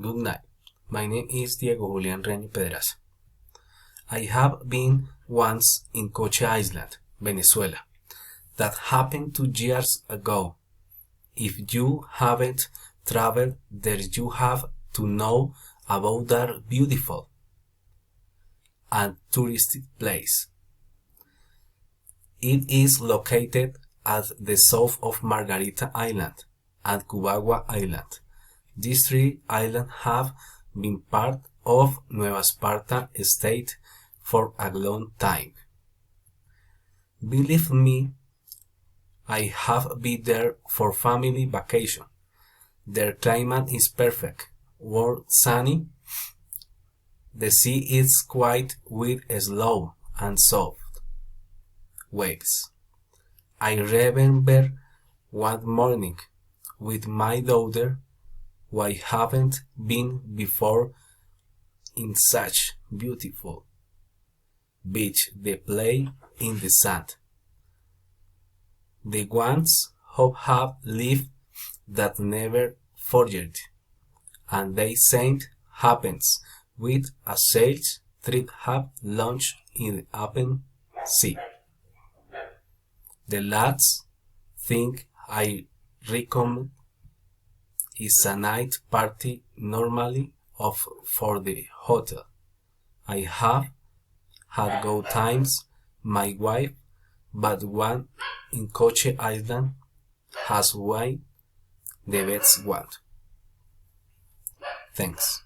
Good night. My name is Diego Julián Reño Pedraza. I have been once in Coche Island, Venezuela. That happened 2 years ago. If you haven't traveled there, you have to know about that beautiful and touristic place. It is located at the south of Margarita Island and Cubagua Island. These three islands have been part of Nueva Esparta state for a long time. Believe me, I have been there for family vacation. Their climate is perfect, warm, sunny. The sea is quiet with slow and soft waves. I remember one morning with my daughter who I haven't been before in such beautiful beach. They play in the sand. The ones who have lived that never forget, and they said happens with a sales trip have lunch in the open sea. The last thing I recommend is a night party normally for the hotel. I have had good times, my wife, but one in Coche Island has won the best one. Thanks.